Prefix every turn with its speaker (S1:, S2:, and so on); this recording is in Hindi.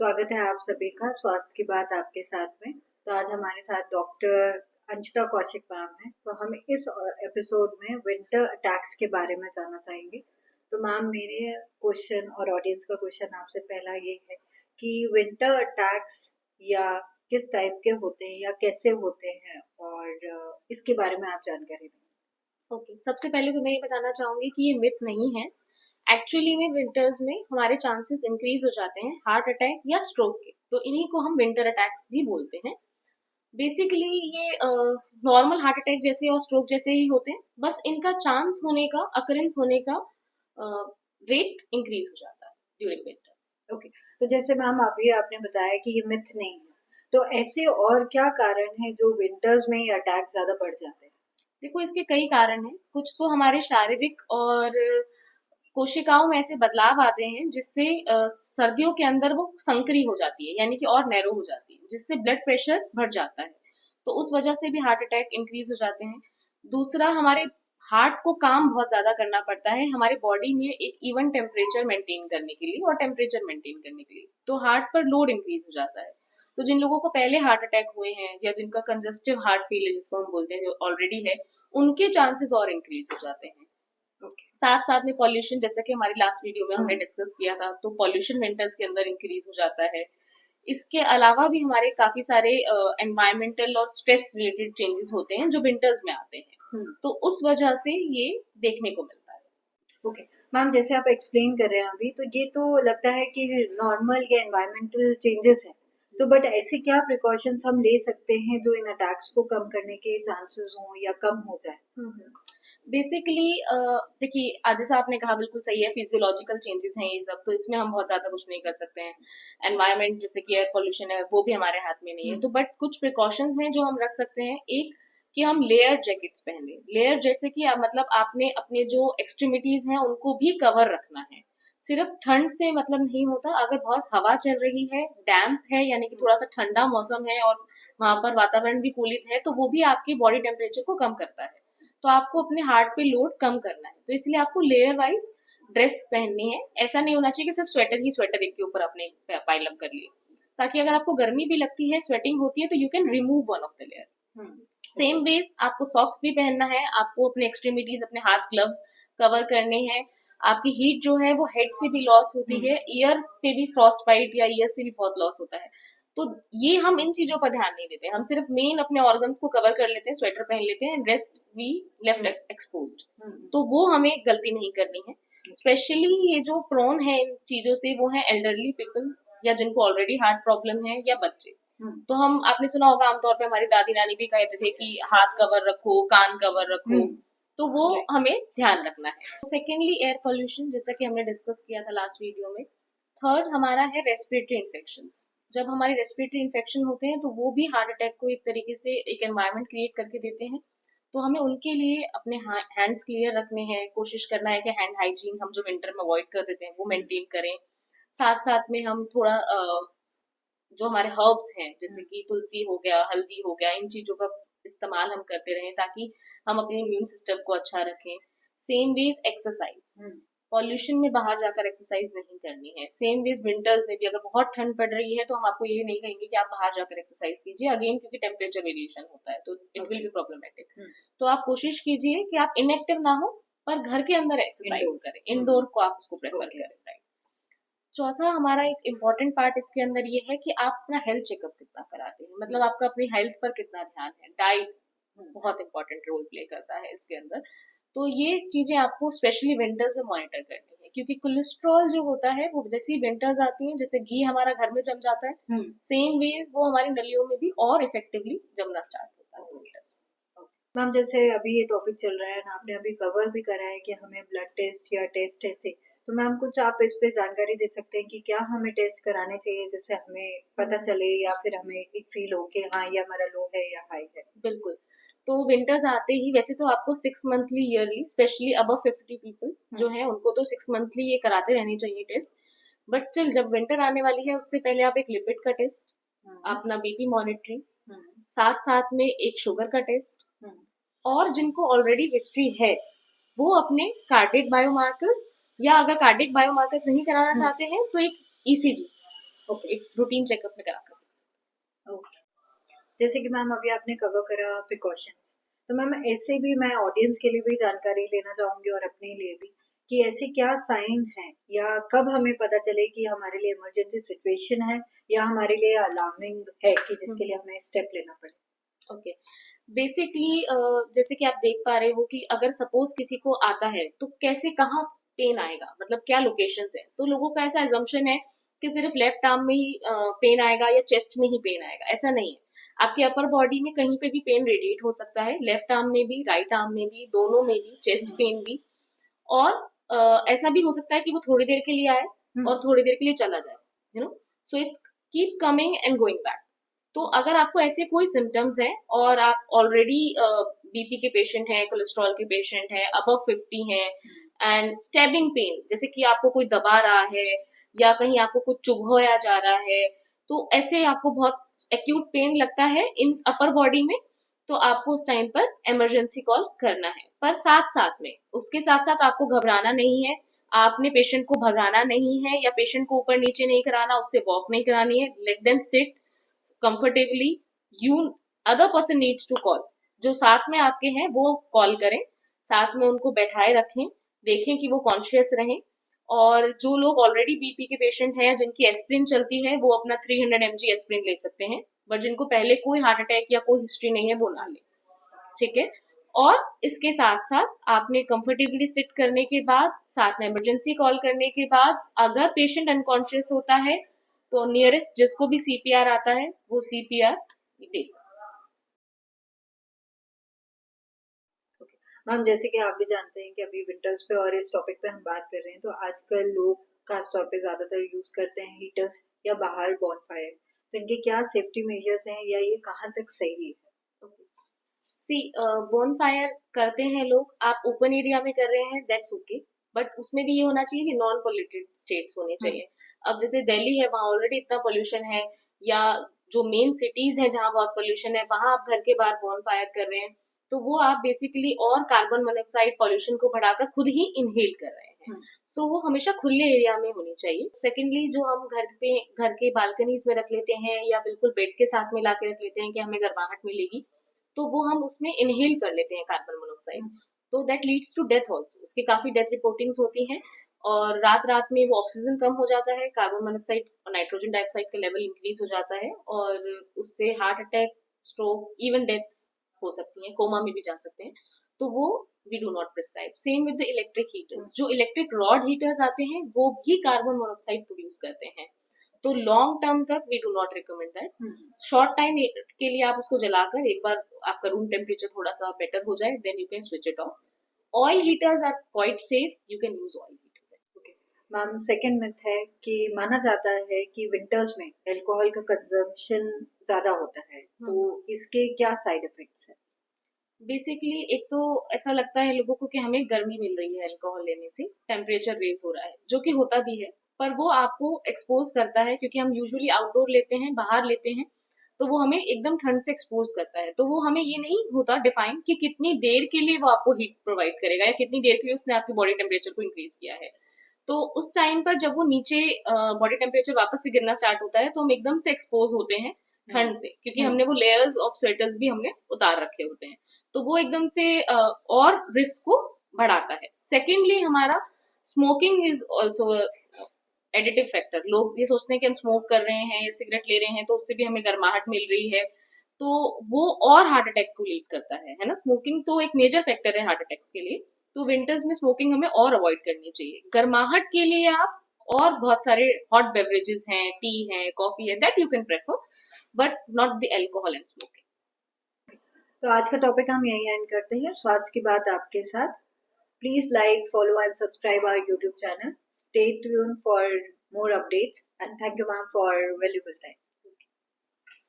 S1: स्वागत है आप सभी का स्वास्थ्य की बात आपके साथ में। तो आज हमारे साथ डॉक्टर अंशिता कौशिक मैम है। तो हम इस एपिसोड में विंटर अटैक्स के बारे में जानना चाहेंगे। तो मैम, मेरे क्वेश्चन और ऑडियंस का क्वेश्चन आपसे पहला ये है कि विंटर अटैक्स या किस टाइप के होते हैं या कैसे होते हैं, और इसके बारे में आप जानकारी दें।
S2: ओके, सबसे पहले तो मैं ये बताना चाहूंगी कि ये मिथ नहीं है। एक्चुअली में विंटर्स में हमारे चांसेस इंक्रीज हो जाते हैं हार्ट अटैक या स्ट्रोक के, तो इन्हीं को हम विंटर अटैक्स भी बोलते हैं। बेसिकली ये नॉर्मल हार्ट अटैक जैसे और स्ट्रोक जैसे ही होते हैं, बस इनका चांस होने का, अकरेंस होने का रेट इंक्रीज हो जाता है ड्यूरिंग विंटर।
S1: ओके, तो जैसे मैम अभी आपने बताया कि ये मिथ नहीं है, तो ऐसे और क्या कारण है जो विंटर्स में ये अटैक ज्यादा बढ़ जाते हैं।
S2: देखो, इसके कई कारण हैं। कुछ तो हमारे शारीरिक और कोशिकाओं में ऐसे बदलाव आते हैं जिससे सर्दियों के अंदर वो संकरी हो जाती है, यानी कि और नैरो हो जाती है, जिससे ब्लड प्रेशर बढ़ जाता है। तो उस वजह से भी हार्ट अटैक इंक्रीज हो जाते हैं। दूसरा, हमारे हार्ट को काम बहुत ज्यादा करना पड़ता है हमारे बॉडी में एक इवन टेम्परेचर मेंटेन करने के लिए और टेम्परेचर मेंटेन करने के लिए, तो हार्ट पर लोड इंक्रीज हो जाता है। तो जिन लोगों को पहले हार्ट अटैक हुए हैं या जिनका कंजस्टिव हार्ट फेलियर जिसको हम बोलते हैं, जो ऑलरेडी है, उनके चांसेस और इंक्रीज हो जाते हैं।
S1: ओके।
S2: साथ साथ में पॉल्यूशन, जैसे कि हमारी लास्ट वीडियो में हमने डिस्कस किया था, तो पॉल्यूशन विंटर्स के अंदर इंक्रीज हो जाता है। इसके अलावा भी हमारे काफी सारे एनवायरमेंटल और स्ट्रेस रिलेटेड चेंजेस होते हैं जो विंटर्स में आते हैं, तो उस वजह से ये देखने को मिलता है।
S1: ओके मैम, जैसे आप एक्सप्लेन कर रहे हैं अभी, तो ये तो लगता है कि नॉर्मल या एनवायरमेंटल चेंजेस है। तो बट ऐसे क्या प्रिकॉशंस हम ले सकते हैं जो इन अटैक्स को कम करने के चांसेस हों या कम हो जाए।
S2: बेसिकली देखिए, आज जैसा आपने कहा बिल्कुल सही है, फिजियोलॉजिकल चेंजेस हैं ये सब, तो इसमें हम बहुत ज्यादा कुछ नहीं कर सकते हैं। एनवायरमेंट जैसे कि एयर पोल्यूशन है, वो भी हमारे हाथ में नहीं है, तो बट कुछ प्रिकॉशंस हैं जो हम रख सकते हैं। एक, कि हम लेयर जैकेट्स पहने। लेयर जैसे कि मतलब आपने अपने जो एक्सट्रीमिटीज हैं उनको भी कवर रखना है। सिर्फ ठंड से मतलब नहीं होता, अगर बहुत हवा चल रही है, डैम्प है, यानी कि थोड़ा सा ठंडा मौसम है और वहां पर वातावरण भी कूलित है, तो वो भी आपके बॉडी टेम्परेचर को कम करता है। तो आपको अपने हार्ट पे लोड कम करना है, तो इसलिए आपको लेयर वाइज ड्रेस पहननी है। ऐसा नहीं होना चाहिए कि सिर्फ स्वेटर ही स्वेटर एक के ऊपर अपने पाइल अप कर लिए, ताकि अगर आपको गर्मी भी लगती है, स्वेटिंग होती है, तो you can remove one of the layer. Same ways आपको सॉक्स भी पहनना है, आपको अपने एक्सट्रीमिटीज, अपने हाथ, ग्लव्स कवर करने हैं। आपकी हीट जो है वो हेड से भी लॉस होती है, ईयर पे भी फ्रॉस्ट बाइट या ईयर से भी बहुत लॉस होता है। तो ये हम इन चीजों पर ध्यान नहीं देते, हम सिर्फ मेन अपने ऑर्गन्स को कवर कर लेते हैं, स्वेटर पहन लेते हैं, रेस्ट वी लेफ्ट एक्सपोज्ड। तो वो हमें गलती नहीं करनी है। स्पेशली ये जो प्रोन है इन चीजों से, वो है एल्डरली पीपल या जिनको ऑलरेडी हार्ट प्रॉब्लम है, या बच्चे। तो हम, आपने सुना होगा, आमतौर पे हमारी दादी नानी भी कहते थे कि हाथ कवर रखो, कान कवर रखो, तो वो हमें ध्यान रखना है। सेकेंडली, एयर पोल्यूशन, जैसा कि हमने डिस्कस किया था लास्ट वीडियो में। थर्ड हमारा है रेस्पिरेटरी इन्फेक्शन। जब हमारे रेस्पिरेटरी इन्फेक्शन होते हैं, तो वो भी हार्ट अटैक को एक तरीके से एक एनवायरनमेंट क्रिएट करके देते हैं। तो हमें उनके लिए अपने हैंड्स क्लियर रखने हैं, कोशिश करना है कि हैंड हाइजीन हम जो विंटर में अवॉइड कर देते हैं वो मेंटेन करें। साथ साथ में हम थोड़ा जो हमारे हर्ब्स हैं, जैसे कि तुलसी हो गया, हल्दी हो गया, इन चीजों का इस्तेमाल हम करते रहें, ताकि हम अपने इम्यून सिस्टम को अच्छा रखें। सेम वेज एक्सरसाइज, पॉल्यूशन में बाहर जाकर एक्सरसाइज नहीं करनी है। सेम वेज विंटर्स में भी अगर बहुत ठंड पड़ रही है, तो हम आपको ये नहीं कहेंगे कि आप बाहर जाकर एक्सरसाइज कीजिए, अगेन क्योंकि टेम्परेचर वेरिएशन होता है, तो इट विल बी प्रॉब्लमेटिक। तो आप कोशिश कीजिए कि आप इनएक्टिव ना हो, पर घर के अंदर एक्सरसाइज करें, इंडोर को आप उसको प्रेफर करें। राइट। चौथा हमारा एक इम्पोर्टेंट पार्ट इसके अंदर ये है कि आप अपना हेल्थ चेकअप कितना कराते हैं, मतलब आपका अपनी हेल्थ पर कितना ध्यान है। डाइट बहुत इंपॉर्टेंट रोल प्ले करता है इसके अंदर। तो ये चीजें आपको स्पेशली विंटर्स में मॉनिटर करनी है, क्योंकि कोलेस्ट्रॉल जो होता है वो जैसे ही विंटर्स आती है, जैसे घी हमारा घर में जम जाता है, सेम वेज वो हमारी नलियों में भी और इफेक्टिवली जमना स्टार्ट होता है विंटर्स में।
S1: मैम, जैसे अभी ये टॉपिक चल रहा है ना, आपने अभी कवर भी करा है कि हमें ब्लड टेस्ट या टेस्ट ऐसे, तो मैम कुछ आप इस पे जानकारी दे सकते हैं कि क्या हमें टेस्ट कराने चाहिए जिससे हमें पता चले, या फिर हमें एक फील हो कि हाँ ये हमारा लो है या हाई है।
S2: बिल्कुल। तो विंटर्स आते ही वैसे तो आपको 6 monthly yearly, specially above 50 people जो है, उनको तो 6 मंथली ये कराते रहने चाहिए टेस्ट। बट स्टिल जब विंटर आने वाली है, उससे पहले आप एक लिपिड का टेस्ट, अपना बीपी मॉनिटरिंग, साथ साथ में एक शुगर का टेस्ट, और जिनको ऑलरेडी हिस्ट्री है वो अपने कार्डिक बायोमार्कर्स, या अगर कार्डिक बायोमार्कर्स नहीं कराना चाहते हैं तो एक ईसीजी,
S1: ओके
S2: एक रूटीन चेकअप में करा कर।
S1: ओके। जैसे कि मैम अभी आपने कवर करा प्रिकॉशंस, तो मैम ऐसे भी मैं ऑडियंस के लिए भी जानकारी लेना चाहूंगी और अपने लिए भी कि ऐसे क्या साइन है या कब हमें पता चले कि हमारे लिए इमरजेंसी सिचुएशन है या हमारे लिए अलार्मिंग है कि जिसके लिए हमें स्टेप लेना पड़े।
S2: ओके, बेसिकली जैसे कि आप देख पा रहे हो कि अगर सपोज किसी को आता है तो कैसे कहाँ पेन आएगा, मतलब क्या लोकेशंस है, तो लोगों का ऐसा एजम्पशन है कि सिर्फ लेफ्ट आर्म में ही पेन आएगा या चेस्ट में ही पेन आएगा। ऐसा नहीं है, आपके अपर बॉडी में कहीं पे भी पेन रेडिएट हो सकता है, लेफ्ट आर्म में भी, राइट आर्म में भी, दोनों में भी, चेस्ट पेन भी। और ऐसा भी हो सकता है कि वो थोड़ी देर के लिए आए और थोड़ी देर के लिए चला जाए, you know, so it's keep coming and going back. तो अगर आपको ऐसे कोई सिम्टम्स हैं और आप ऑलरेडी बीपी के पेशेंट हैं, कोलेस्ट्रॉल के पेशेंट हैं, अबव 50 हैं, एंड स्टेबिंग पेन, जैसे कि आपको कोई दबा रहा है या कहीं आपको कुछ चुभोया जा रहा है, तो ऐसे आपको बहुत एक्यूट पेन लगता है इन अपर बॉडी में, तो आपको उस टाइम पर इमरजेंसी कॉल करना है। पर साथ साथ में, उसके साथ साथ आपको घबराना नहीं है, आपने पेशेंट को भगाना नहीं है या पेशेंट को ऊपर नीचे नहीं कराना, उससे वॉक नहीं करानी है। Let them sit comfortably, you other person needs to call, जो साथ में आपके हैं वो कॉल करें, साथ में उनको बैठाए रखें, देखें कि वो कॉन्शियस रहें। और जो लोग ऑलरेडी बीपी के पेशेंट हैं जिनकी एस्प्रिन चलती है, वो अपना 300 mg एस्प्रिन ले सकते हैं, बट जिनको पहले कोई हार्ट अटैक या कोई हिस्ट्री नहीं है वो ना ले, ठीक है। और इसके साथ साथ आपने कंफर्टेबली सिट करने के बाद, साथ में इमरजेंसी कॉल करने के बाद, अगर पेशेंट अनकॉन्शियस होता है तो नियरेस्ट जिसको भी सीपीआर आता है वो सीपीआर दे सकते।
S1: मैम जैसे कि आप भी जानते हैं कि अभी विंटर्स पे और इस टॉपिक पे हम बात कर रहे हैं, तो आजकल लोग खासतौर पे ज्यादातर यूज करते हैं हीटर्स या बाहर बॉनफायर, तो इनके क्या सेफ्टी मेजर्स हैं या ये कहाँ तक सही है?
S2: सी बोन फायर करते हैं लोग, आप ओपन एरिया में कर रहे हैं, दैट्स ओके, बट उसमें भी ये होना चाहिए कि नॉन पोल्यूटेड स्टेट्स होने चाहिए। अब जैसे दिल्ली है, वहां ऑलरेडी इतना पोल्यूशन है, या जो मेन सिटीज है जहाँ बहुत पोल्यूशन है, वहां आप घर के बाहर बॉन फायर कर रहे हैं, तो वो आप बेसिकली और कार्बन मोनोऑक्साइड पॉल्यूशन को बढ़ाकर खुद ही इनहेल कर रहे हैं। सो वो हमेशा खुले एरिया में होनी चाहिए। सेकेंडली, जो हम घर पे, घर के बालकनीज में रख लेते हैं या बिल्कुल बेड के साथ में लाके रख लेते हैं कि हमें गर्माहट मिलेगी, तो वो हम उसमें इनहेल कर लेते हैं कार्बन मोनोऑक्साइड, तो that leads to death also. उसकी काफी डेथ रिपोर्टिंग्स होती हैं, और रात रात में वो ऑक्सीजन कम हो जाता है, कार्बन मोनोऑक्साइड और नाइट्रोजन डाइऑक्साइड का लेवल इंक्रीज हो जाता है, और उससे heart attack, stroke, even death हो सकती है, कोमा में भी जा सकते हैं। तो वो we do not prescribe. Same with the electric heaters, जो इलेक्ट्रिक रॉड हीटर्स आते हैं वो भी कार्बन मोनोऑक्साइड प्रोड्यूस करते हैं, तो लॉन्ग टर्म तक we do not recommend that. Short time के लिए आप उसको जलाकर, एक बार आपका रूम टेम्परेचर थोड़ा सा बेटर हो जाए, then you can switch it off. Oil heaters are quite safe, you can use oil heaters.
S1: Okay ma'am, second myth है कि माना जाता है कि विंटर्स में अल्कोहल का कंजम्पशन ज्यादा होता है, तो इसके क्या साइड इफेक्ट्स है?
S2: बेसिकली एक तो ऐसा लगता है लोगों को कि हमें गर्मी मिल रही है अल्कोहल लेने से, टेम्परेचर रेज हो रहा है, जो कि होता भी है, पर वो आपको एक्सपोज करता है, क्योंकि हम यूजुअली आउटडोर लेते हैं, बाहर लेते हैं, तो वो हमें एकदम ठंड से एक्सपोज करता है। तो वो हमें ये नहीं होता डिफाइन कि कितनी देर के लिए वो आपको हीट प्रोवाइड करेगा या कितनी देर के लिए उसने आपकी बॉडी टेम्परेचर को इंक्रीज किया है। तो उस टाइम पर जब वो नीचे बॉडी टेम्परेचर वापस से गिरना स्टार्ट होता है, तो हम एकदम से एक्सपोज होते हैं ठंड से, क्योंकि हमने वो लेयर्स ऑफ स्वेटर्स भी हमने उतार रखे होते हैं, तो वो एकदम से और रिस्क को बढ़ाता है। सेकेंडली, हमारा smoking is also additive factor. लोग ये सोचते हैं कि हम स्मोक कर रहे हैं या सिगरेट ले रहे हैं तो उससे भी हमें गर्माहट मिल रही है, तो वो और हार्ट अटैक को लीड करता है ना। स्मोकिंग तो एक मेजर फैक्टर है हार्ट अटैक के लिए, तो विंटर्स में स्मोकिंग हमें और अवॉइड करनी चाहिए। गर्माहट के लिए आप और बहुत सारे हॉट बेवरेजेस हैं, टी है, कॉफी है, that you can prefer, but not the alcohol and smoking.
S1: तो आज का टॉपिक हम यही एंड करते हैं, स्वास्थ्य की बात आपके साथ। Please like, follow and subscribe our YouTube channel. Stay tuned for more updates and thank you ma'am for valuable time.